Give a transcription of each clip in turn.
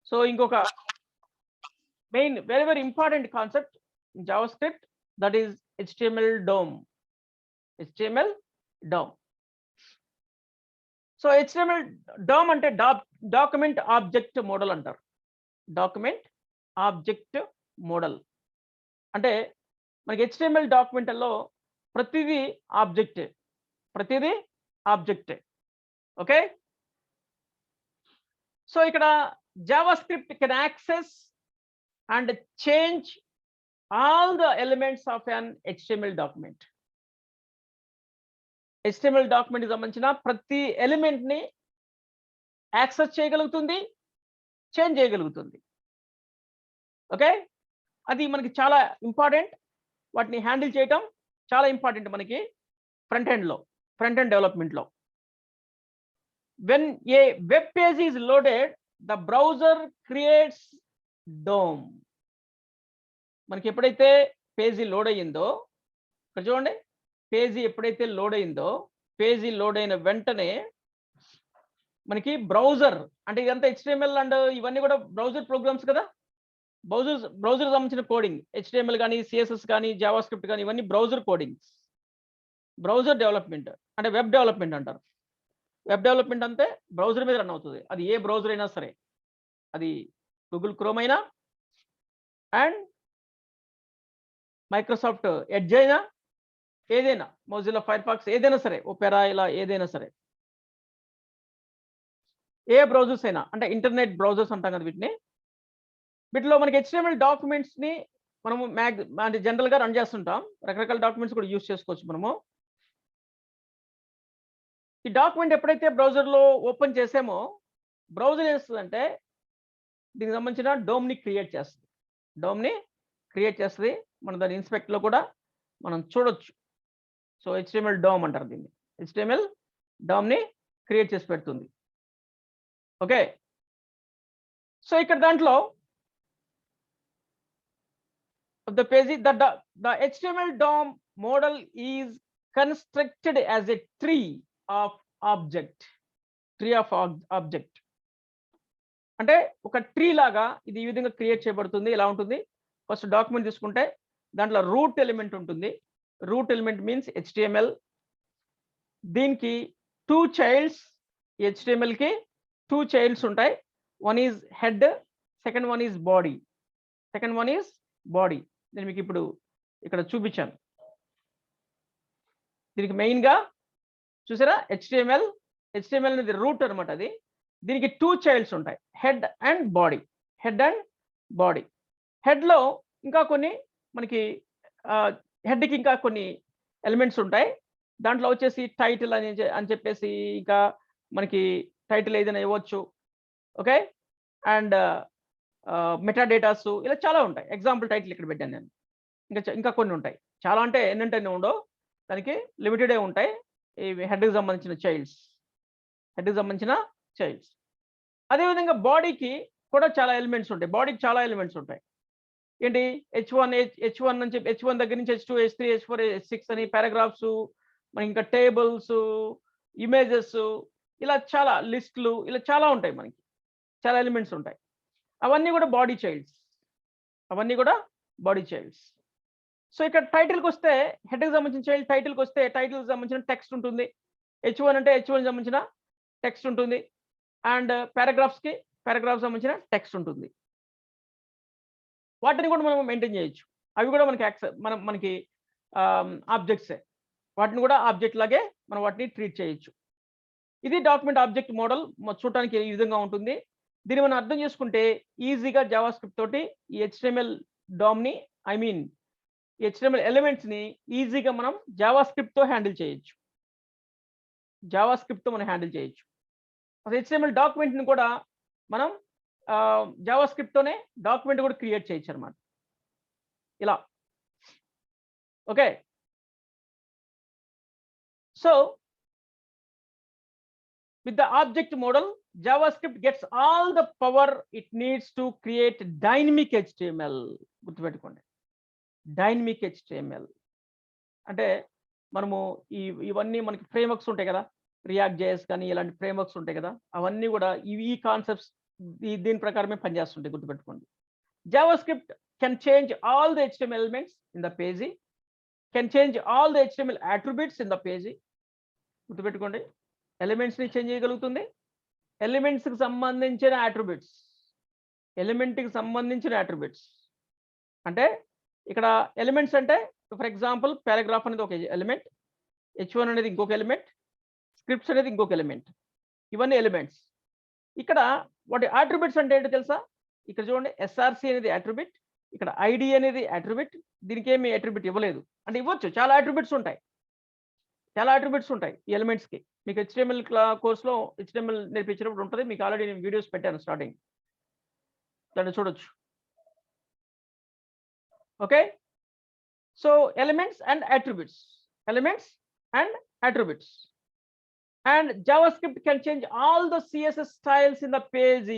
So ఇంకొక main very important concept in JavaScript, that is HTML DOM. HTML DOM. So HTML DOM అంటే document object model అంటారు. Document object model అంటే మనకి HTML డాక్యుమెంట్లో ప్రతిదీ ఆబ్జెక్టే, ప్రతిదీ ఆబ్జెక్టే. Okay, so ఇక్కడ JavaScript can access and change all the elements of an HTML document. HTML document సంబంధించిన ప్రతి element ని యాక్సెస్ చేయగలుగుతుంది, చేంజ్ చేయగలుగుతుంది. ఓకే, అది మనకి చాలా ఇంపార్టెంట్. వాటిని హ్యాండిల్ చేయటం చాలా ఇంపార్టెంట్ మనకి ఫ్రంట్ ఎండ్ డెవలప్మెంట్లో. When a web page is loaded, the browser creates DOM. మనకి ఎప్పుడైతే పేజీ లోడ్ అయ్యిందో, ఇక్కడ చూడండి, పేజీ ఎప్పుడైతే లోడ్ అయిందో, పేజీ లోడ్ అయిన వెంటనే మనకి బ్రౌజర్ అంటే ఇదంతా HTML అండ్ ఇవన్నీ కూడా బ్రౌజర్ ప్రోగ్రామ్స్ కదా. బ్రౌజర్ సంబంధించిన కోడింగ్, HTML కానీ CSS కానీ JavaScript కానీ ఇవన్నీ బ్రౌజర్ కోడింగ్స్. బ్రౌజర్ డెవలప్మెంట్ అంటే వెబ్ డెవలప్మెంట్ అంటారు. వెబ్ డెవలప్మెంట్ అంటే బ్రౌజర్ మీద రన్ అవుతుంది. అది ఏ బ్రౌజర్ అయినా సరే, అది గూగుల్ క్రోమ్ అయినా అండ్ మైక్రోసాఫ్ట్ ఎడ్జ్ అయినా, ఏదైనా మొజిల్లా ఫైర్ ఫాక్స్ ఏదైనా సరే, ఒపెరా ఇలా ఏదైనా సరే, ఏ బ్రౌజర్స్ అయినా అంటే ఇంటర్నెట్ బ్రౌజర్స్ అంటాం కదా వీటిని. వీటిలో మనకి HTML డాక్యుమెంట్స్ ని మనము అంటే జనరల్ గా రన్ చేస్తుంటాం. రకరకాల డాక్యుమెంట్స్ కూడా యూజ్ చేసుకోవచ్చు మనము. ఈ డాక్యుమెంట్ ఎప్పుడైతే బ్రౌజర్లో ఓపెన్ చేసామో, బ్రౌజర్ చేస్తుందంటే దీనికి సంబంధించిన డోమ్ని క్రియేట్ చేస్తుంది. డోమ్ని క్రియేట్ చేస్తుంది. మనం దాని ఇన్స్పెక్ట్లో కూడా మనం చూడొచ్చు. సో HTML DOM అంటారు దీన్ని. HTML DOMని క్రియేట్ చేసి పెడుతుంది. ఓకే, సో ఇక్కడ దాంట్లో the page the HTML DOM model is constructed as a tree of object. అంటే ఒక ట్రీ లాగా ఇది ఈ విధంగా క్రియేట్ చేయబడుతుంది. ఎలా ఉంటుంది, ఫస్ట్ డాక్యుమెంట్ తీసుకుంటే దాంట్లో రూట్ ఎలిమెంట్ ఉంటుంది. Root element means HTML. దీనికి 2 చైల్డ్స్, HTMLకి 2 చైల్డ్స్ ఉంటాయి. One is head, second one is body. నేను మీకు ఇప్పుడు ఇక్కడ చూపించాను. దీనికి మెయిన్గా చూసారా, HTML అనేది రూట్ అనమాట. అది దీనికి 2 చైల్డ్స్ ఉంటాయి, హెడ్ అండ్ బాడీ. హెడ్లో ఇంకా కొన్ని మనకి హెడ్కి ఇంకా కొన్ని ఎలిమెంట్స్ ఉంటాయి. దాంట్లో వచ్చేసి టైటిల్ అని చెప్పేసి ఇంకా మనకి టైటిల్ ఏదైనా ఇవ్వచ్చు. ఓకే, అండ్ మెటాడేటాస్ ఇలా చాలా ఉంటాయి. ఎగ్జాంపుల్ టైటిల్ ఇక్కడ పెట్టాను నేను. ఇంకా కొన్ని ఉంటాయి. చాలా అంటే ఎన్నంటే ఉండవు, దానికి లిమిటెడే ఉంటాయి. ఈ హెడ్కి సంబంధించిన చైల్డ్స్. అదేవిధంగా బాడీకి కూడా చాలా ఎలిమెంట్స్ ఉంటాయి. ఏంటి, H1 అని చెప్పి H1 దగ్గర నుంచి H2, H3, H4, H6 అని పారాగ్రాఫ్స్, మనకి ఇంకా టేబుల్స్, ఇమేజెస్, ఇలా చాలా లిస్టులు, ఇలా చాలా ఉంటాయి. మనకి చాలా ఎలిమెంట్స్ ఉంటాయి. అవన్నీ కూడా బాడీ చైల్డ్స్. సో ఇక్కడ టైటిల్కి వస్తే, హెడ్కి సంబంధించిన చైల్డ్ టైటిల్కి వస్తే, టైటిల్కి సంబంధించిన టెక్స్ట్ ఉంటుంది. H1 అంటే H1 సంబంధించిన టెక్స్ట్ ఉంటుంది. అండ్ పారాగ్రాఫ్స్ సంబంధించిన టెక్స్ట్ ఉంటుంది. వాటిని కూడా మనం మెయింటైన్ చేయొచ్చు. అవి కూడా మనకి ఆబ్జెక్ట్సే. వాటిని కూడా ఆబ్జెక్ట్ లాగే మనం వాటిని ట్రీట్ చేయొచ్చు. ఇది డాక్యుమెంట్ ఆబ్జెక్ట్ మోడల్ చూడటానికి ఈ విధంగా ఉంటుంది. దీన్ని మనం అర్థం చేసుకుంటే ఈజీగా జావాస్క్రిప్ట్ తోటి ఈ HTML DOMని HTML ఎలిమెంట్స్ని ఈజీగా మనం జావాస్క్రిప్ట్తో హ్యాండిల్ చేయొచ్చు. అసలు HTML డాక్యుమెంట్ని కూడా మనం జావాస్క్రిప్ట్తోనే డాక్యుమెంట్ కూడా క్రియేట్ చేయొచ్చు అనమాట. ఇలా okay, so with the object model, JavaScript gets all the power it needs to create dynamic HTML. గుర్తుపెట్టుకోండి, డైనమిక్ HTML అంటే మనము ఇవన్నీ మనకి ఫ్రేమ్వర్క్స్ ఉంటాయి కదా, రియాక్ట్ JS కానీ ఇలాంటి ఫ్రేమ్వర్క్స్ ఉంటాయి కదా, అవన్నీ కూడా ఈ కాన్సెప్ట్స్ దీని ప్రకారమే పనిచేస్తుంటాయి, గుర్తుపెట్టుకోండి. JavaScript can change all the HTML elements in the page, can change all the HTML attributes in the page. గుర్తుపెట్టుకోండి, ఎలిమెంట్స్ ని చేంజ్ చేయగలుగుతుంది, ఎలిమెంట్స్ కి సంబంధించిన అట్రిబ్యూట్స్, ఎలిమెంట్ కి సంబంధించిన అట్రిబ్యూట్స్ అంటే ఇక్కడ ఎలిమెంట్స్ అంటే ఫర్ ఎగ్జాంపుల్ పారాగ్రాఫ్ అనేది ఒక ఎలిమెంట్, H1 అనేది ఇంకొక ఎలిమెంట్, స్క్రిప్ట్స్ అనేది ఇంకొక ఎలిమెంట్, ఇవన్నీ ఎలిమెంట్స్. ఇక్కడ వాటి అట్రిబ్యూట్స్ అంటే ఏంటో తెలుసా? ఇక్కడ చూడండి, SRC అనేది అట్రిబ్యూట్, ఇక్కడ ID అనేది అట్రిబ్యూట్, దీనికి ఏమి అట్రిబ్యూట్ ఇవ్వలేదు అంటే ఇవ్వచ్చు, చాలా అట్రిబ్యూట్స్ ఉంటాయి, చాలా అట్రిబ్యూట్స్ ఉంటాయి ఈ ఎలిమెంట్స్కి. మీకు HTML కోర్సులో HTML నేర్పించినప్పుడు ఉంటుంది, మీకు ఆల్రెడీ నేను వీడియోస్ పెట్టాను స్టార్టింగ్, దాన్ని చూడొచ్చు. Okay, so elements and attributes, elements and attributes. And JavaScript can change all the CSS styles in the page.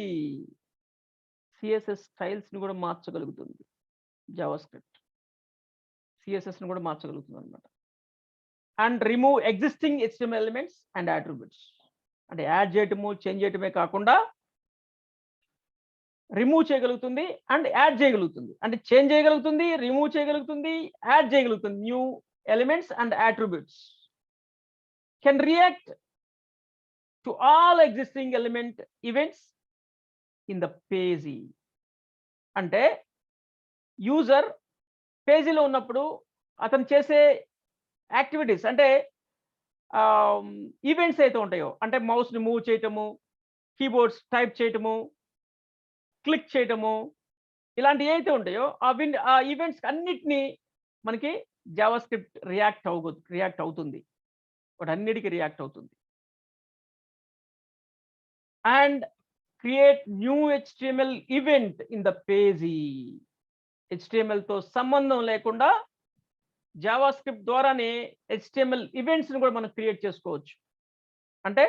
CSS styles ని కూడా మార్చగలుగుతుంది JavaScript, CSS ని కూడా మార్చగలుగుతుంది అన్నమాట. And remove existing HTML elements and attributes. అంటే add చేయటము, change చేయటమే కాకుండా remove చేయగలుగుతుంది అండ్ యాడ్ చేయగలుగుతుంది. అంటే చేంజ్ చేయగలుగుతుంది, రిమూవ్ చేయగలుగుతుంది, యాడ్ చేయగలుగుతుంది. New elements and attributes. Can react to all existing element events in the page. అంటే యూజర్ పేజీలో ఉన్నప్పుడు అతను చేసే యాక్టివిటీస్ అంటే ఈవెంట్స్ అయితే ఉంటాయో, అంటే మౌస్ని మూవ్ చేయటము, కీబోర్డ్స్ టైప్ చేయటము, క్లిక్ చేయటము, ఇలాంటివి అయితే ఉంటాయో ఆ ఈవెంట్స్ అన్నిటినీ మనకి JavaScript రియాక్ట్ అవుతుంది, వాటి అన్నిటికీ రియాక్ట్ అవుతుంది. And create new HTML event in the page. HTML తో సంబంధం లేకుండా JavaScript ద్వారానే HTML ఈవెంట్స్ ని కూడా మనం క్రియేట్ చేసుకోవచ్చు. అంటే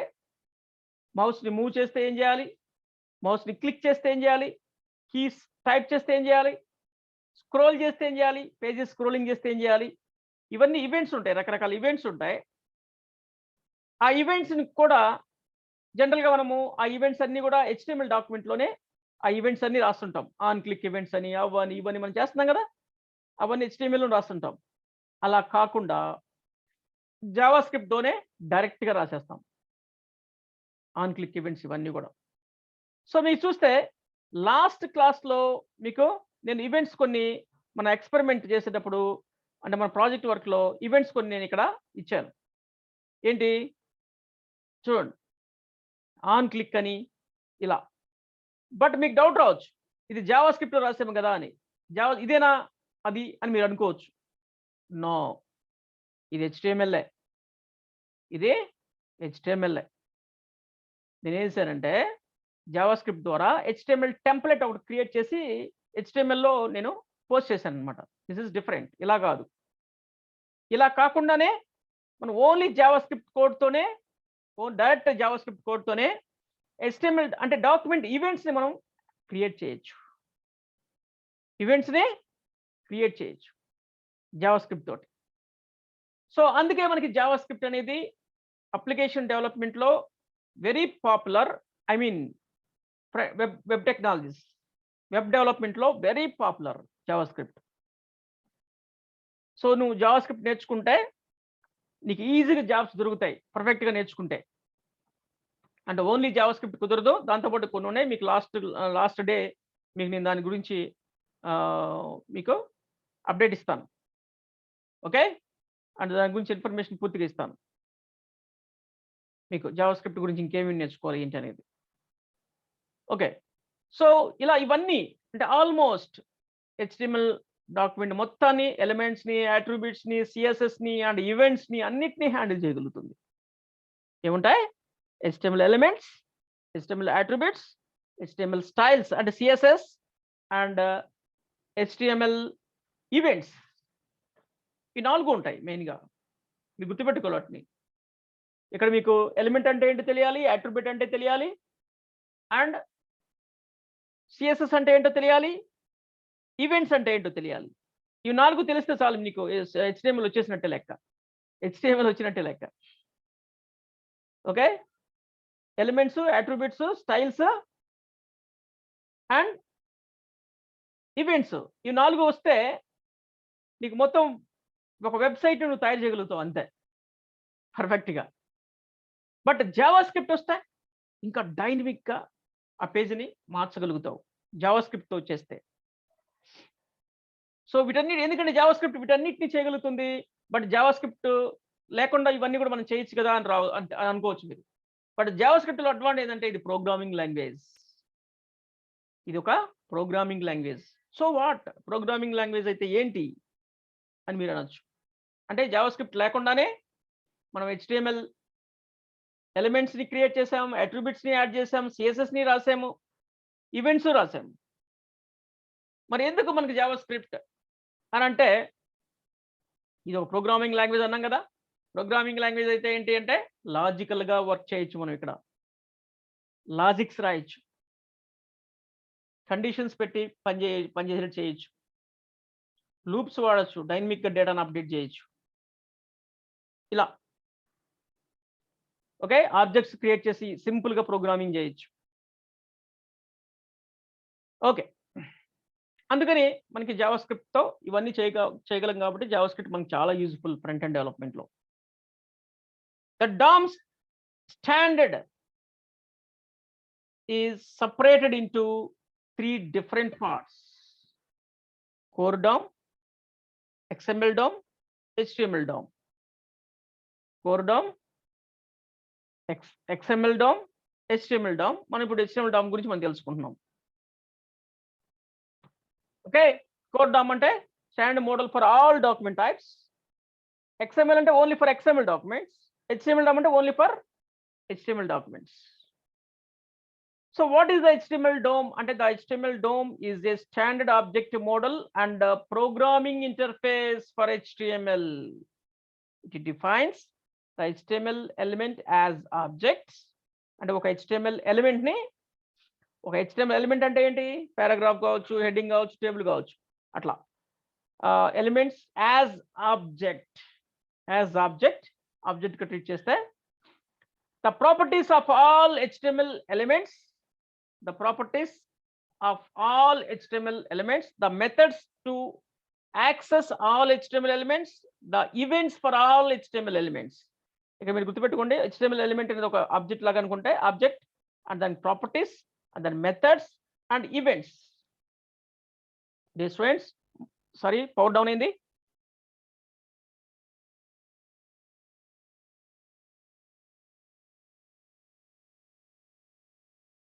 మౌస్ని మూవ్ చేస్తే ఏం చేయాలి, మౌస్ని క్లిక్ చేస్తే ఏం చేయాలి, కీస్ టైప్ చేస్తే ఏం చేయాలి, స్క్రోల్ చేస్తే ఏం చేయాలి, పేజెస్ స్క్రోలింగ్ చేస్తే ఏం చేయాలి, ఇవన్నీ ఈవెంట్స్ ఉంటాయి, రకరకాల ఈవెంట్స్ ఉంటాయి. ఆ ఈవెంట్స్ని కూడా జనరల్గా మనము ఆ ఈవెంట్స్ అన్ని కూడా HTML డాక్యుమెంట్లోనే ఆ ఈవెంట్స్ అన్ని రాస్తుంటాం. ఆన్ క్లిక్ ఈవెంట్స్ అని అవన్నీ ఇవన్నీ మనం చేస్తున్నాం కదా, అవన్నీ HTML రాస్తుంటాం. అలా కాకుండా JavaScriptతోనే డైరెక్ట్గా రాసేస్తాం ఆన్ క్లిక్ ఈవెంట్స్ ఇవన్నీ కూడా. సో మీకు చూస్తే లాస్ట్ క్లాస్లో మీకు నేను ఈవెంట్స్ కొన్ని మన ఎక్స్పెరిమెంట్ చేసేటప్పుడు అంటే మన ప్రాజెక్ట్ వర్క్లో ఈవెంట్స్ కొన్ని నేను ఇక్కడ ఇచ్చాను. ఏంటి చూడండి, ఆన్ క్లిక్ అని ఇలా. బట్ మీకు డౌట్ రావచ్చు, ఇది JavaScriptలో రాసాము కదా అని, ఇదేనా అది అని మీరు అనుకోవచ్చు. నో, ఇది HTML, ఇది HTML. నేనేం చేశానంటే JavaScript ద్వారా HTML టెంప్లెట్ ఒకటి క్రియేట్ చేసి HTMLలో నేను పోస్ట్ చేశాను అనమాట. This is different. ఇలా కాదు, ఇలా కాకుండానే మనం ఓన్లీ JavaScript కోడ్తోనే, డైరెక్ట్ JavaScript కోడ్తోనే HTML అంటే డాక్యుమెంట్ ఈవెంట్స్ని మనం క్రియేట్ చేయొచ్చు, ఈవెంట్స్ని క్రియేట్ చేయొచ్చు JavaScript తోటి. సో అందుకే మనకి JavaScript అనేది అప్లికేషన్ డెవలప్మెంట్లో very popular. I mean web technologies, web డెవలప్మెంట్లో వెరీ పాపులర్ JavaScript. సో నువ్వు JavaScript నేర్చుకుంటే నీకు ఈజీగా జాబ్స్ దొరుకుతాయి పర్ఫెక్ట్గా నేర్చుకుంటే. అంటే ఓన్లీ JavaScript కుదరదు, దాంతోపాటు కొన్ని ఉన్నాయి. మీకు లాస్ట్ డే మీకు నేను దాని గురించి మీకు అప్డేట్ ఇస్తాను. ఓకే, అండ్ దాని గురించి ఇన్ఫర్మేషన్ పూర్తిగా ఇస్తాను మీకు, JavaScript గురించి ఇంకేమేమి నేర్చుకోవాలి ఏంటి అనేది. ఓకే, సో ఇలా ఇవన్నీ అంటే ఆల్మోస్ట్ HTML డాక్యుమెంట్ మొత్తాన్ని, ఎలిమెంట్స్ని, అట్రిబ్యూట్స్ని, CSSని అండ్ ఈవెంట్స్ని అన్నిటినీ హ్యాండిల్ చేయగలుగుతుంది. ఏముంటాయి? HTML elements, HTML attributes, HTML styles అంటే CSS అండ్ HTML ఈవెంట్స్. ఈ 4 ఉంటాయి మెయిన్గా, మీరు గుర్తుపెట్టుకోవాలి వాటిని. ఇక్కడ మీకు ఎలిమెంట్ అంటే ఏంటో తెలియాలి, అట్రిబ్యూట్ అంటే తెలియాలి, అండ్ CSS అంటే ఏంటో తెలియాలి, ఈవెంట్స్ అంటే ఏంటో తెలియాలి. ఇవి 4 తెలిస్తే చాలు మీకు HTML వచ్చేసినట్టే లెక్క, HTML వచ్చినట్టే లెక్క. Okay, elements, attributes, styles, and events. ఈ 4 వస్తే నీకు మొత్తం ఒక వెబ్‌సైట్ నువ్వు తయారు చేయగలుగుతావు అంతే పర్ఫెక్ట్‌గా. బట్ జావాస్క్రిప్ట్ వస్తే ఇంకా డైనమిక్‌గా ఆ పేజ్‌ని మార్చగలుగుతావు జావాస్క్రిప్ట్‌తో చేస్తే. సో వీటన్నిటి ఎందుకంటే జావాస్క్రిప్ట్ వీటన్నిటిని చేయగలుగుతుంది. బట్ జావాస్క్రిప్ట్ లేకుండా ఇవన్నీ కూడా మనం చేయొచ్చు కదా అని అనుకోవచ్చు మీరు. బట్ జావాస్క్రిప్ట్‌లో అడ్వాంటేజ్ ఏందంటే ఇది ప్రోగ్రామింగ్ లాంగ్వేజ్. ఇది ఒక programming language. So what? Programming language అయితే ఏంటి అని మీరు అనొచ్చు. అంటే జావాస్క్రిప్ట్ లేకుండానే మనం హెచ్‌టీఎంఎల్ ఎలిమెంట్స్‌ని క్రియేట్ చేసాము, అట్రిబ్యూట్స్‌ని యాడ్ చేసాము, సీఎస్ఎస్‌ని రాసాము, ఈవెంట్స్ రాసాము. మరి ఎందుకు మనకి జావాస్క్రిప్ట్ అని అంటే ఇది ఒక ప్రోగ్రామింగ్ లాంగ్వేజ్ అన్నాం కదా. ప్రోగ్రామింగ్ లాంగ్వేజ్ అయితే ఏంటి అంటే లాజికల్‌గా వర్క్ చేయొచ్చు మనం ఇక్కడ. లాజిక్స్ రాయొచ్చు. కండిషన్స్ పెట్టి పనిచేసేటట్టు చేయొచ్చు. లూప్స్ వాడొచ్చు. డైనమిక్‌గా డేటాను అప్డేట్ చేయొచ్చు. ఇలా. ఓకే. ఆబ్జెక్ట్స్ క్రియేట్ చేసి సింపుల్‌గా ప్రోగ్రామింగ్ చేయొచ్చు. ఓకే. అందుకని మనకి జావాస్క్రిప్ట్‌తో ఇవన్నీ చేయగలం కాబట్టి జావాస్క్రిప్ట్ మనకు చాలా యూజ్‌ఫుల్ ఫ్రంట్ ఎండ్ డెవలప్‌మెంట్‌లో. The DOM's standard is separated into 3 different parts: core DOM, XML DOM, HTML DOM. core DOM, XML DOM, HTML DOM. మనం ఇప్పుడు HTML DOM గురించి మనం తెలుసుకుంటున్నాం. ఓకే. కోర్ DOM అంటే standard model for all document types. XML అంటే only for XML documents. HTML DOM అంటే only for HTML documents. So what is the HTML DOM? అంటే the HTML DOM is a standard object model and a programming interface for HTML. It defines the HTML element as objects. అంటే ఒక HTML element ని ఒక HTML element అంటే ఏంటి? Paragraph కావచ్చు, heading కావచ్చు, table కావచ్చు. అట్లా ఎలిమెంట్స్ యాజ్ ఆబ్జెక్ట్ గా ట్రీట్ చేస్తే the properties of all HTML elements, the methods to access all HTML elements, the events for all HTML elements. ఇక మీరు గుర్తుపెట్టుకోండి, HTML ఎలిమెంట్ అనేది ఒక ఆబ్జెక్ట్ లాగా అనుకుంటే ఆబ్జెక్ట్ అండ్ దాని ప్రాపర్టీస్ అండ్ దాని methods and events. Students sorry power down అయింది.